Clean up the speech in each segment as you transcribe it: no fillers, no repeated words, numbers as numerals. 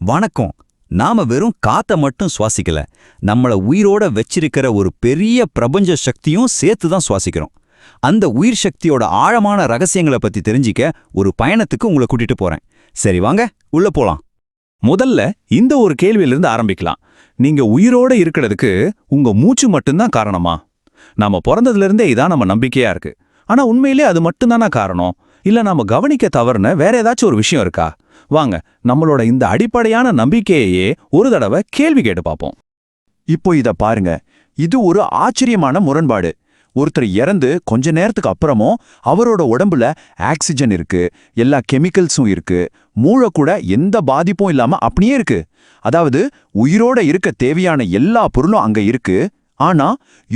வணக்கம். நாம வெறும் காத்த மட்டும் சுவாசிக்கல, நம்மள உயிரோட வச்சிருக்கிற ஒரு பெரிய பிரபஞ்ச சக்தியும் சேர்த்து தான் சுவாசிக்கிறோம். அந்த உயிர் சக்தியோட ஆழமான ரகசியங்களை பத்தி தெரிஞ்சிக்க ஒரு பயணத்துக்கு உங்களை கூட்டிட்டு போறேன். சரி வாங்க, உள்ள போலாம். முதல்ல இந்த ஒரு கேள்வியிலிருந்து ஆரம்பிக்கலாம். நீங்க உயிரோட இருக்கிறதுக்கு உங்க மூச்சு மட்டும்தான் காரணமா? நாம பிறந்ததுல இருந்தே இதான் நம்ம நம்பிக்கையா இருக்கு. ஆனா உண்மையிலே அது மட்டும்தானா காரணம்? இல்ல நாம கவனிக்க தவறுன வேற ஏதாச்சும் ஒரு விஷயம் இருக்கா? வாங்க, நம்மளோட இந்த அடிப்படையான நம்பிக்கையே ஒரு தடவை கேள்வி கேட்டு பார்ப்போம். இப்போ இத பாருங்க, இது ஒரு ஆச்சரியமான முரண்பாடு. ஒருத்தர் இறந்து கொஞ்ச நேரத்துக்கு அப்புறமும் அவரோட உடம்புல ஆக்சிஜன் இருக்கு, எல்லா கெமிக்கல்ஸும் இருக்கு, மூளை கூட எந்த பாதிப்பும் இல்லாம அப்படியே இருக்கு. அதாவது உயிரோட இருக்க தேவையான எல்லா பொருளும் அங்க இருக்கு. ஆனா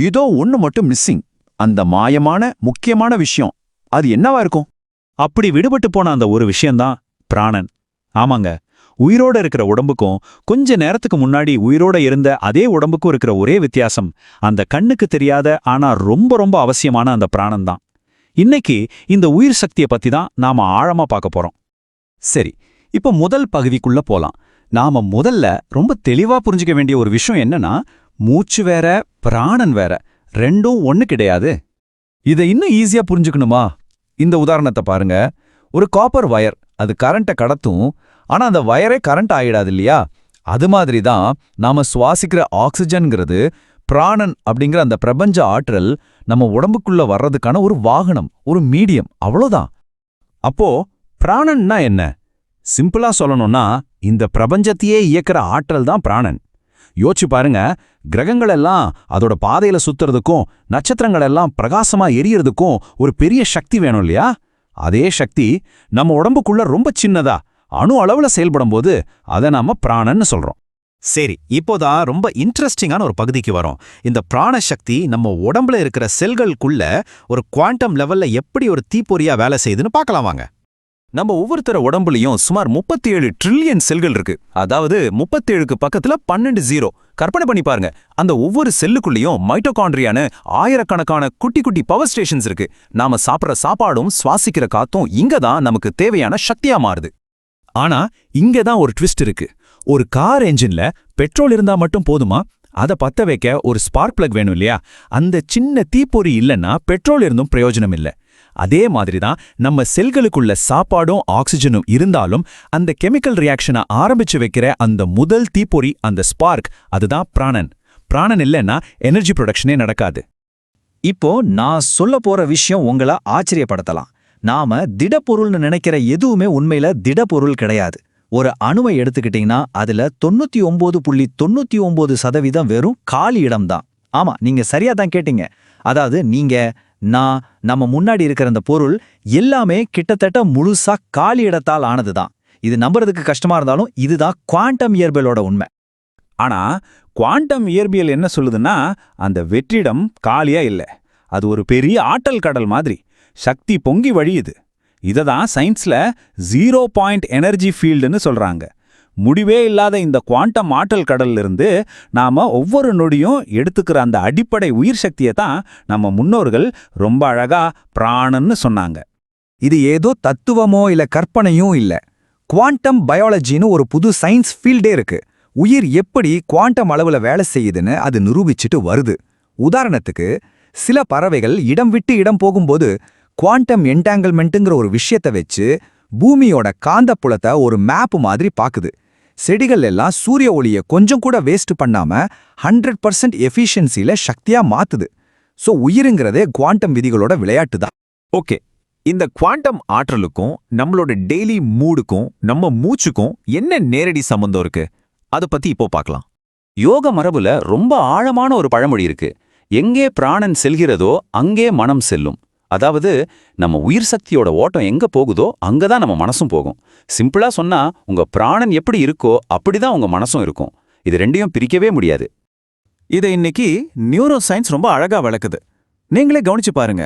இதோ ஒண்ணு மட்டும் மிஸ்ஸிங். அந்த மாயமான முக்கியமான விஷயம், அது என்னவா இருக்கும்? அப்படி விடுபட்டு போன அந்த ஒரு விஷயம்தான் பிராணன். ஆமாங்க, உயிரோட இருக்கிற உடம்புக்கும் கொஞ்ச நேரத்துக்கு முன்னாடி உயிரோட இருந்த அதே உடம்புக்கும் இருக்கிற ஒரே வித்தியாசம் அந்த கண்ணுக்கு தெரியாத ஆனா ரொம்ப ரொம்ப அவசியமான அந்த பிராணன் தான். இன்னைக்கு இந்த உயிர் சக்தியை பத்தி தான் நாம ஆழமா பார்க்க போறோம். சரி, இப்ப முதல் பகுதிக்குள்ள போலாம். நாம முதல்ல ரொம்ப தெளிவா புரிஞ்சுக்க வேண்டிய ஒரு விஷயம் என்னன்னா, மூச்சு வேற பிராணன் வேற, ரெண்டும் ஒண்ணு கிடையாது. இதை இன்னும் ஈஸியா புரிஞ்சுக்கணுமா? இந்த உதாரணத்தை பாருங்க. ஒரு காப்பர் வயர், அது கரண்ட்டை கடத்தும், ஆனா அந்த வயரே கரண்ட் ஆயிடாது இல்லையா? அது மாதிரி தான் நாம சுவாசிக்கிற ஆக்சிஜன்ங்கிறது, பிராணன் அப்படிங்கிற அந்த பிரபஞ்ச ஆற்றல் நம்ம உடம்புக்குள்ள வர்றதுக்கான ஒரு வாகனம், ஒரு மீடியம், அவ்வளோதான். அப்போ பிராணன்னா என்ன? சிம்பிளா சொல்லணும்னா, இந்த பிரபஞ்சத்தையே இயக்கிற ஆற்றல் தான் பிராணன். யோசிச்சு பாருங்க, கிரகங்கள் எல்லாம் அதோட பாதையில சுத்துறதுக்கும் நட்சத்திரங்கள் எல்லாம் பிரகாசமா எரியறதுக்கும் ஒரு பெரிய சக்தி வேணும் இல்லையா? அதே சக்தி நம்ம உடம்புக்குள்ள ரொம்ப சின்னதா அணு அளவுல செயல்படும் போது அதை நாம பிராணன்னு சொல்றோம். சரி, இப்போதான் ரொம்ப இன்ட்ரெஸ்டிங்கான ஒரு பகுதிக்கு வரோம். இந்த பிராணசக்தி நம்ம உடம்புல இருக்கிற செல்களுக்குள்ள ஒரு குவாண்டம் லெவல்ல எப்படி ஒரு தீப்பொறியா வேலை செய்யுதுன்னு பார்க்கலாம் வாங்க. நம்ம ஒவ்வொருத்தர உடம்புலயும் சுமார் 37 ட்ரில்லியன் செல்கள் இருக்கு. அதாவது 37க்கு பக்கத்துல 12 ஜீரோ. கற்பனை பண்ணி பாருங்க, அந்த ஒவ்வொரு செல்லுக்குள்ளேயும் மைட்டோகாண்ட்ரியான்னு ஆயிரக்கணக்கான குட்டி குட்டி பவர் ஸ்டேஷன்ஸ் இருக்கு. நாம சாப்பிட்ற சாப்பாடும் சுவாசிக்கிற காத்தும் இங்க தான் நமக்கு தேவையான சக்தியா மாறுது. ஆனா இங்க தான் ஒரு ட்விஸ்ட் இருக்கு. ஒரு கார் என்ஜின்ல பெட்ரோல் இருந்தா மட்டும் போதுமா? அதை பத்த வைக்க ஒரு ஸ்பார்க் பிளக் வேணும் இல்லையா? அந்த சின்ன தீப்பொறி இல்லைன்னா பெட்ரோல் இருந்தும் பிரயோஜனம் இல்லை. அதே மாதிரி தான் நம்ம செல்களுக்குள்ள சாப்பாடும் ஆக்சிஜனும் இருந்தாலும் அந்த கெமிக்கல் ரியாக்ஷனை ஆரம்பிச்சு வைக்கிற அந்த முதல் தீப்பொறி, அந்த ஸ்பார்க், அதுதான் பிராணன். பிராணன் இல்லைன்னா எனர்ஜி ப்ரொடக்ஷனே நடக்காது. இப்போ நான் சொல்ல போற விஷயம் உங்களை ஆச்சரியப்படுத்தலாம். நாம திடப்பொருள்னு நினைக்கிற எதுவுமே உண்மையில திடப்பொருள் கிடையாது. ஒரு அணுவை எடுத்துக்கிட்டீங்கன்னா அதுல 99.99% வெறும் காலி இடம்தான். ஆமா, நீங்க சரியா தான் கேட்டீங்க. அதாவது நீங்க, நான், நம்ம முன்னாடி இருக்கிற அந்த பொருள் எல்லாமே கிட்டத்தட்ட முழுசா காலி இடத்தால் ஆனதுதான். இது நம்புறதுக்கு கஷ்டமா இருந்தாலும் இதுதான் குவாண்டம் இயற்பியலோட உண்மை. ஆனா குவாண்டம் இயற்பியல் என்ன சொல்லுதுன்னா, அந்த வெற்றிடம் காலியா இல்ல, அது ஒரு பெரிய ஆற்றல் கடல் மாதிரி சக்தி பொங்கி வழியுது. இததான் சயின்ஸ்ல 0 பாயிண்ட் எனர்ஜி ஃபீல்டுன்னு சொல்றாங்க. முடிவே இல்லாத இந்த குவாண்டம் ஆற்றல் கடல்ல இருந்து நாம ஒவ்வொரு நொடியும் எடுத்துக்கிற அந்த அடிப்படை உயிர் சக்தியை தான் நம்ம முன்னோர்கள் ரொம்ப அழகா பிராணன்னு சொன்னாங்க. இது ஏதோ தத்துவமோ இல்ல கற்பனையும் இல்ல. குவாண்டம் பயாலஜின்னு ஒரு புது சயின்ஸ் ஃபீல்டே இருக்கு. உயிர் எப்படி குவாண்டம் அளவுல வேலை செய்யுதுன்னு அது நிரூபிச்சுட்டு வருது. உதாரணத்துக்கு, சில பறவைகள் இடம் விட்டு இடம் போகும்போது குவாண்டம் என்டாங்கிள்மெண்ட்டுங்கிற ஒரு விஷயத்தை வச்சு பூமியோட காந்தப்புலத்தை ஒரு மேப் மாதிரி பாக்குது. செடிகள் எல்லாம் சூரிய ஒளியை கொஞ்சம் கூட வேஸ்ட் பண்ணாம 100% எஃபிஷியன்சில சக்தியா மாத்துது. சோ உயிருங்கிறதே குவாண்டம் விதிகளோட விளையாட்டு தான். ஓகே, இந்த குவாண்டம் ஆற்றலுக்கும் நம்மளோட டெய்லி மூடுக்கும் நம்ம மூச்சுக்கும் என்ன நேரடி சம்பந்தம் இருக்கு? அதை பத்தி இப்போ பார்க்கலாம். யோக மரபுல ரொம்ப ஆழமான ஒரு பழமொழி இருக்கு. எங்கே பிராணன் செல்கிறதோ அங்கே மனம் செல்லும். அதாவது நம்ம உயிர் சக்தியோட ஓட்டம் எங்க போகுதோ அங்கதான் நம்ம மனசும் போகும். சிம்பிளா சொன்னா, உங்க பிராணன் எப்படி இருக்கோ அப்படிதான் உங்க மனசும் இருக்கும். இது ரெண்டையும் பிரிக்கவே முடியாது. இதை இன்னைக்கு நியூரோ சயின்ஸ் ரொம்ப அழகா விளக்குது. நீங்களே கவனிச்சு பாருங்க.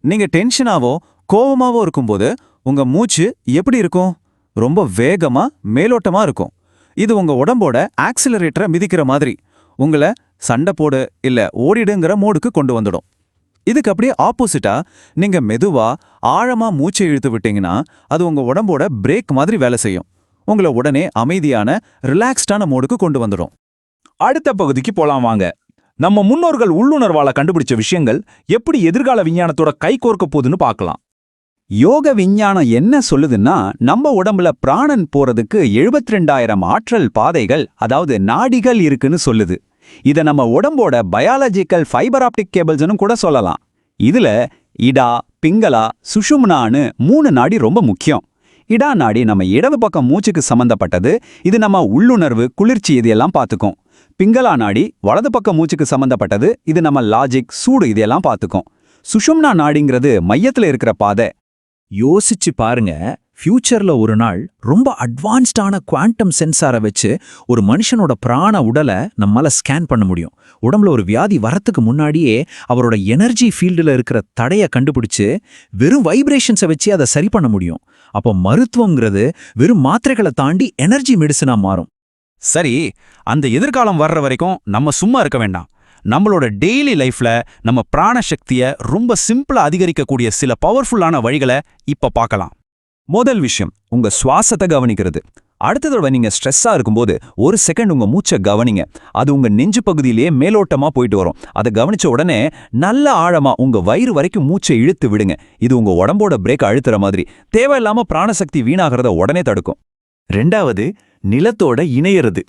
நீங்க டென்ஷனாவோ கோவமாவோ இருக்கும்போது உங்க மூச்சு எப்படி இருக்கும்? ரொம்ப வேகமா மேலோட்டமா இருக்கும். இது உங்க உடம்போட ஆக்சிலரேட்டரை மிதிக்கிற மாதிரி உங்களை சண்டை போடு இல்ல ஓடிடுங்கிற மோடுக்கு கொண்டு வந்துடும். இதுக்கு அப்படியே ஆப்போசிட்டா நீங்க மெதுவா ஆழமா மூச்சை இழுத்து விட்டீங்கன்னா அது உங்க உடம்போட பிரேக் மாதிரி வேலை செய்யும். உங்களை உடனே அமைதியான ரிலாக்ஸ்டான மோடுக்கு கொண்டு வந்துடும். அடுத்த பகுதிக்கு போலாம் வாங்க. நம்ம முன்னோர்கள் உள்ளுணர்வால கண்டுபிடிச்ச விஷயங்கள் எப்படி எதிர்கால விஞ்ஞானத்தோட கைகோர்க்க போகுதுன்னு பார்க்கலாம். யோக விஞ்ஞானம் என்ன சொல்லுதுன்னா, நம்ம உடம்புல பிராணன் போறதுக்கு 72,000 ஆற்றல் பாதைகள், அதாவது நாடிகள் இருக்குன்னு சொல்லுது. இத நம்ம உடம்போட பயாலஜிக்கல் ஃபைபர் ஆப்டிக் கேபிள்ஸ்னு கூட சொல்லலாம். இதுல இடா, பிங்களா, சுஷும்னான்னு 3 நாடி ரொம்ப முக்கியம். இடா நாடி நம்ம இடது பக்கம் மூச்சுக்கு சம்பந்தப்பட்டது. இது நம்ம உள்ளுணர்வு, குளிர்ச்சி இதெல்லாம் பார்த்துக்கும். பிங்களா நாடி வலது பக்கம் மூச்சுக்கு சம்பந்தப்பட்டது. இது நம்ம லாஜிக், சூடு இதெல்லாம் பார்த்துக்கும். சுஷும்னா நாடிங்கிறது மையத்துல இருக்கிற பாதை. யோசிச்சு பாருங்க, ஃபியூச்சர்ல ஒரு நாள் ரொம்ப அட்வான்ஸ்டான குவாண்டம் சென்சாரை வச்சு ஒரு மனுஷனோட பிராண உடலை நம்மால ஸ்கேன் பண்ண முடியும். உடம்புல ஒரு வியாதி வரத்துக்கு முன்னாடியே அவரோட எனர்ஜி ஃபீல்டுல இருக்கிற தடையை கண்டுபிடிச்சு வெறும் வைப்ரேஷன்ஸை வச்சு அதை சரி பண்ண முடியும். அப்போ மருத்துவங்கிறது வெறும் மாத்திரைகளை தாண்டி எனர்ஜி மெடிசனா மாறும். சரி, அந்த எதிர்காலம் வர்ற வரைக்கும் நம்ம சும்மா இருக்க வேண்டாம். நம்மளோட டெய்லி லைஃப்ல நம்ம பிராண சக்தியை ரொம்ப சிம்பிளா அதிகரிக்கக்கூடிய சில பவர்ஃபுல்லான வழிகளை இப்ப பார்க்கலாம். முதல் விஷயம், உங்க சுவாசத்தை கவனிக்கிறது. அடுத்த தடவை நீங்க ஸ்ட்ரெஸ்ஸா இருக்கும்போது 1 செகண்ட் உங்க மூச்சை கவனிங்க. அது உங்க நெஞ்சு பகுதியிலேயே மேலோட்டமா போயிட்டு வரும். அதை கவனிச்ச உடனே நல்ல ஆழமா உங்க வயிறு வரைக்கும் மூச்சை இழுத்து விடுங்க. இது உங்க உடம்போட பிரேக் அழுத்துற மாதிரி. தேவையில்லாம பிராணசக்தி வீணாகிறத உடனே தடுக்கும். 2வது, நிலத்தோட இணையறது.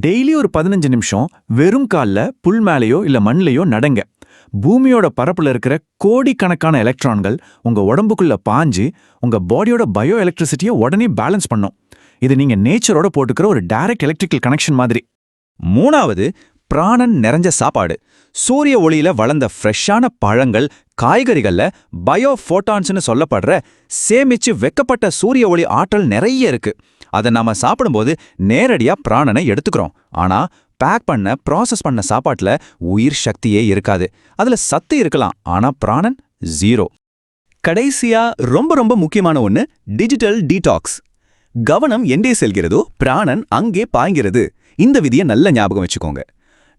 டெய்லி ஒரு 15 நிமிஷம் வெறும் கால்ல புல் மேலேயோ இல்ல மண்லையோ நடங்க. பூமியோட பரப்புல இருக்கிற கோடிக்கணக்கான எலக்ட்ரான்கள் உங்க உடம்புக்குள்ள பாஞ்சு உங்க பாடியோட பயோ எலக்ட்ரிசிட்டியை உடனே பேலன்ஸ் பண்ணும். இது நீங்க நேச்சரோட போட்டுக்கிற ஒரு டைரக்ட் எலக்ட்ரிக்கல் கனெக்ஷன் மாதிரி. 3வது, பிராணன் நிறைஞ்ச சாப்பாடு. சூரிய ஒளியில வளர்ந்த ஃப்ரெஷ்ஷான பழங்கள், காய்கறிகள்ல பயோ ஃபோட்டான்ஸ்னு சொல்லப்படுற சேமிச்சு வெக்கப்பட்ட சூரிய ஒளி ஆற்றல் நிறைய இருக்கு. அதை நாம சாப்பிடும்போது நேரடியா பிராணனை எடுத்துக்கிறோம். ஆனா பேக் பண்ண, ப்ராசஸ் பண்ண சாப்பாட்டுல உயிர் சக்தியே இருக்காது. அதுல சத்து இருக்கலாம், ஆனா பிராணன் 0. கடைசியா ரொம்ப ரொம்ப முக்கியமான ஒண்ணு, டிஜிட்டல் டீடாக்ஸ். கவனம் எங்கே செல்கிறதோ பிராணன் அங்கே பாய்கிறது. இந்த விதியை நல்ல ஞாபகம் வச்சுக்கோங்க.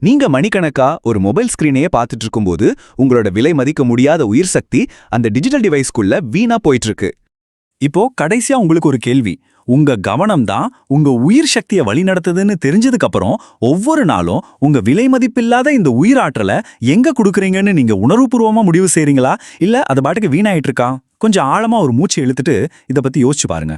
நீங்க மணிக்கணக்கா ஒரு மொபைல் ஸ்கிரீனையே பார்த்துட்டு இருக்கும்போது உங்களோட விலை மதிக்க முடியாத உயிர் சக்தி அந்த டிஜிட்டல் டிவைஸ்க்குள்ள வீணா போயிட்டு இருக்கு. இப்போ கடைசியா உங்களுக்கு ஒரு கேள்வி. உங்க கவனம் தான் உங்க உயிர் சக்தியை வழிநடத்துதுன்னு தெரிஞ்சதுக்கு அப்புறம் ஒவ்வொரு நாளும் உங்க விலை மதிப்பில்லாத இந்த உயிராற்றலை எங்க கொடுக்குறீங்கன்னு நீங்க உணர்வுபூர்வமா முடிவு செய்றீங்களா, இல்ல அது பாட்டுக்கு வீணாயிட்டு இருக்கா? கொஞ்சம் ஆழமா ஒரு மூச்சை இழுத்துட்டு இதை பத்தி யோசிச்சு பாருங்க.